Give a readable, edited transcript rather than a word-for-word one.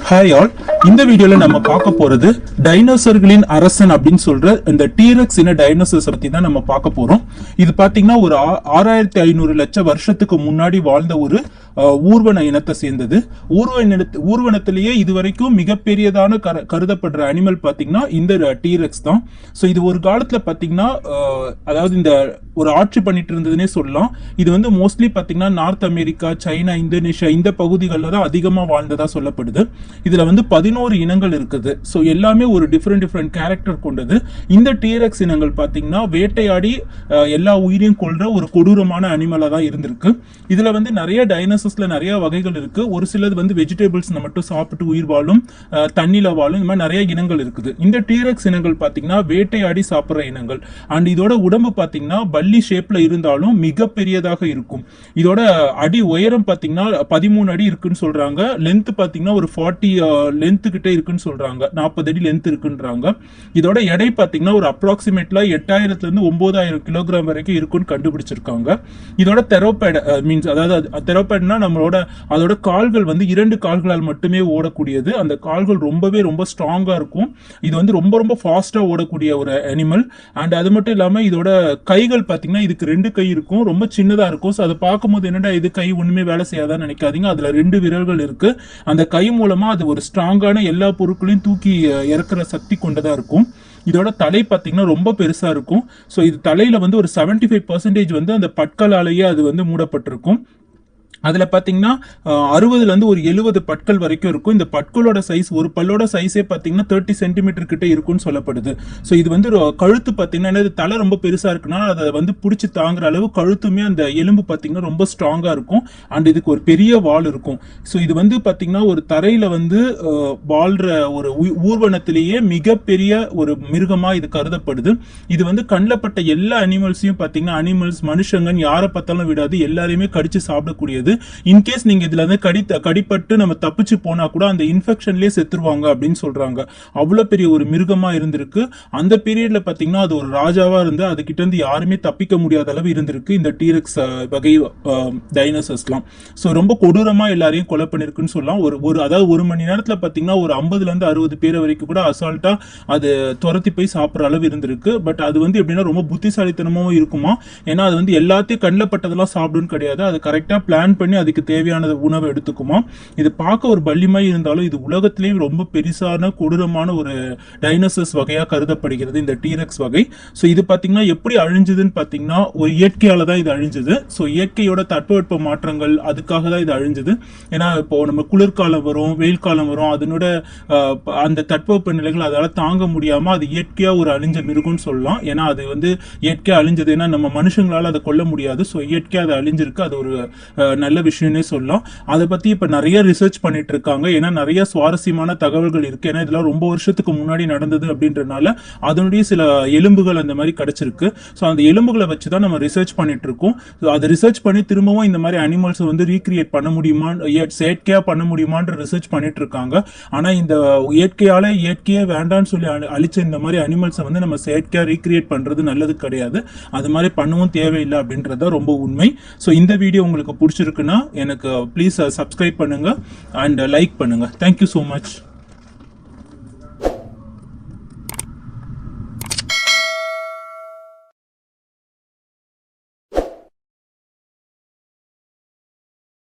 Hi all, இந்த வீடியோல நம்ம பார்க்க போறது டைனோசர்களின் அரசன் அப்படின்னு சொல்ற இந்த டீரெக்ஸ் இன டைனோசர்ஸ் பத்தி தான் நம்ம பார்க்க போறோம். இது பாத்தீங்கன்னா ஒரு 6500 லட்சம் வருஷத்துக்கு முன்னாடி வாழ்ந்த ஒரு ஊர்வன இனத்தை சேர்ந்தது. ஊர்வனத்திலேயே இதுவரைக்கும் மிகப்பெரியதான கருதப்படுற அனிமல் பாத்தீங்கன்னா இந்த டீரெக்ஸ் தான். ஸோ இது ஒரு காலத்துல பாத்தீங்கன்னா அதாவது இந்த ஒரு ஆட்சி பண்ணிட்டு இருந்ததுன்னே சொல்லலாம். இது வந்து மோஸ்ட்லி பாத்தீங்கன்னா நார்த் அமெரிக்கா, சைனா, இந்தோனேஷியா இந்த பகுதிகளில் தான் அதிகமா வாழ்ந்ததா சொல்லப்படுது. இதுல வந்து 11 இனங்கள் இருக்குது. ஸோ எல்லாமே ஒரு டிஃப்ரெண்ட் கேரக்டர் கொண்டது. இந்த டீரெக்ஸ் இனங்கள் பாத்தீங்கன்னா வேட்டையாடி எல்லா உயிரையும் கொள்ற ஒரு கொடூரமான அனிமலா தான் இருந்திருக்கு. இதுல வந்து நிறைய டைனோசர்ஸ்ல நிறைய வகைகள் இருக்கு. ஒரு சிலது வந்து வெஜிடபிள்ஸ் மட்டும் சாப்பிட்டு உயிர் வாழும், தண்ணில வாழும், இந்த மாதிரி நிறைய இனங்கள் இருக்குது. இந்த டீரெக்ஸ் இனங்கள் பாத்தீங்கன்னா வேட்டையாடி சாப்பிட்ற இனங்கள். அண்ட் இதோட உடம்பு பாத்தீங்கன்னா பல்லி ஷேப்ல இருந்தாலும் மிக பெரியதாக இருக்கும். இதோட அடி உயரம் பாத்தீங்கன்னா 13 அடி இருக்குன்னு சொல்றாங்க. லென்த் பாத்தீங்கன்னா ஒரு 40 லென்த் கிட்ட இருக்குன்னு சொல்றாங்க. 40 அடி லென்த் இருக்குன்றாங்க. இதோட எடை பாத்தீங்கன்னா ஒரு அப்ராக்சிமேட்லா 8000 இருந்து 9000 கிலோகிராம் வரைக்கும் இருக்குன்னு கண்டுபிடிச்சிருக்காங்க. இதோட தெரோபேட் மீன்ஸ் அதாவது தெரோபேட்னா நம்மளோட அதோட கால்கள் வந்து 2 கால்களால் மட்டுமே ஓடக்கூடியது. அந்த கால்கள் ரொம்ப ஸ்ட்ராங்கா இருக்கும். இது வந்து ரொம்ப ஃபாஸ்டா ஓடக்கூடிய ஒரு அனிமல். அண்ட் அது மட்டும் இல்லாம இதோட கைகள் பாத்தீங்கன்னா இதுக்கு 2 கை இருக்கும், ரொம்ப சின்னதா இருக்கும். ஸோ அதை பார்க்கும்போது என்னடா இது கை ஒண்ணுமே வேலை செய்யாதான்னு நினைக்காதீங்க. அதுல 2 விரல்கள் இருக்கு. அந்த கை மூலமா அது ஒரு ஸ்ட்ராங்கான எல்லா பொருட்களையும் தூக்கி இறக்குற சக்தி கொண்டதா இருக்கும். இதோட தலை பார்த்தீங்கன்னா ரொம்ப பெருசா இருக்கும். ஸோ இது தலையில வந்து ஒரு 75% வந்து அந்த பற்களாலேயே அது வந்து மூடப்பட்டிருக்கும். அதுல பாத்தீங்கன்னா 60 இருந்து ஒரு 70 பற்கள் வரைக்கும் இருக்கும். இந்த பற்களோட சைஸ், ஒரு பல்லோட சைஸே பாத்தீங்கன்னா 30 சென்டிமீட்டர் கிட்ட இருக்கும்னு சொல்லப்படுது. ஸோ இது வந்து கழுத்து பாத்தீங்கன்னா தலை ரொம்ப பெருசா இருக்குன்னா அதை வந்து பிடிச்சி தாங்குற அளவு கழுத்துமே அந்த எலும்பு பாத்தீங்கன்னா ரொம்ப ஸ்ட்ராங்கா இருக்கும். அண்ட் இதுக்கு ஒரு பெரிய வால் இருக்கும். ஸோ இது வந்து பாத்தீங்கன்னா ஒரு தரையில வந்து வாழ்ற ஒரு ஊர்வனத்திலேயே மிகப்பெரிய ஒரு மிருகமா இது கருதப்படுது. இது வந்து கண்ணில் பட்ட எல்லா அனிமல்ஸையும் பாத்தீங்கன்னா அனிமல்ஸ், மனுஷங்கன்னு யாரை பார்த்தாலும் விடாது, எல்லாரையுமே கடிச்சு சாப்பிடக்கூடியது. இன்கேஸ் நீங்க இதுல வந்து கடிப்பட்டு நம்ம தப்பிச்சு போனா கூட அந்த இன்ஃபெக்ஷன்லயே செத்துருவாங்க அப்படின்னு சொல்றாங்க. அவ்வளவு பெரிய ஒரு மிருகமா இருந்திருக்கு. அந்த பீரியட்ல பாத்தீங்கன்னா அது ஒரு ராஜாவா இருந்து அதுகிட்ட இருந்து யாருமே தப்பிக்க முடியாத அளவு இருந்திருக்கு இந்த டீரெக்ஸ் வகை டைனோசர்ஸ்லாம். ஸோ ரொம்ப கொடூரமா எல்லாரையும் கொலை பண்ணிருக்குன்னு சொல்லலாம். அதாவது ஒரு மணி நேரத்துல பாத்தீங்கன்னா ஒரு 50 இருந்து 60 பேர் வரைக்கும் கூட அசால்ட்டா அது துரத்தி போய் சாப்பிட்ற அளவு இருந்திருக்கு. பட் அது வந்து எப்படின்னா ரொம்ப புத்திசாலித்தனமும் இருக்குமா. ஏன்னா அது வந்து எல்லாத்தையும் கண்ணில் பட்டதெல்லாம் சாப்பிடுன்னு கிடையாது. அது கரெக்டா பிளான் பண்ணி அதுக்கு தேவையான உணவை எடுத்துக்குமா. இது பார்க்க ஒரு பல்லிமாய் இருந்தாலும் இது உலகத்திலேயே ரொம்ப பெருசான கொடூரமான ஒரு டைனோசர்ஸ் வகையா கருதப்படுகிறது இந்த டீரெக்ஸ் வகை. ஸோ இது பாத்தீங்கன்னா எப்படி அழிஞ்சதுன்னு பாத்தீங்கன்னா ஒரு இயற்கையால தான் இது அழிஞ்சது. ஸோ இயற்கையோட தட்பவெட்ப மாற்றங்கள் அதுக்காக தான் இது அழிஞ்சது. ஏன்னா இப்போ நம்ம குளிர்காலம் வரும், வெயில் காலம் வரும், அதனோட அந்த தட்பவெப்ப நிலைகள் அதால தாங்க முடியாம அது இயற்கையா ஒரு அழிஞ்ச மிருகம்னு சொல்லலாம். ஏன்னா அது வந்து இயற்கையா அழிஞ்சது. ஏன்னா நம்ம மனுஷங்களால அதை கொல்ல முடியாது. ஸோ இயற்கையா அது அழிஞ்சிருக்கு. அது ஒரு நல்ல விஷயம்னே சொல்லலாம். அதை பத்தி இப்ப நிறைய ரிசர்ச் பண்ணிட்டு இருக்காங்க. ஏன்னா நிறைய சுவாரஸ்யமான தகவல்கள் இருக்கு. ஏன்னா இதெல்லாம் ரொம்ப வருஷத்துக்கு முன்னாடி நடந்தது அப்படின்றனால அதனுடைய சில எலும்புகள் அந்த மாதிரி கிடைச்சிருக்கு. ஸோ அந்த எலும்புகளை வச்சுதான் நம்ம ரிசர்ச் பண்ணிட்டு இருக்கோம். அதை ரிசர்ச் பண்ணி திரும்பவும் இந்த மாதிரி அனிமல்ஸ் வந்து ரீக்ரியேட் பண்ண முடியுமா, செயற்கையா பண்ண முடியுமான்ற ரிசர்ச் பண்ணிட்டு இருக்காங்க. ஆனா இந்த இயற்கையே வேண்டான்னு சொல்லி அழிச்ச இந்த மாதிரி அனிமல்ஸை வந்து நம்ம செயற்கையா ரீக்ரியேட் பண்றது நல்லது கிடையாது. அது மாதிரி பண்ணவும் தேவையில்லை அப்படின்றத ரொம்ப உண்மை. ஸோ இந்த வீடியோ உங்களுக்கு பிடிச்சிருக்குன்னா எனக்கு ப்ளீஸ் சப்ஸ்கிரைப் பண்ணுங்க அண்ட் லைக் பண்ணுங்க. Thank you so much.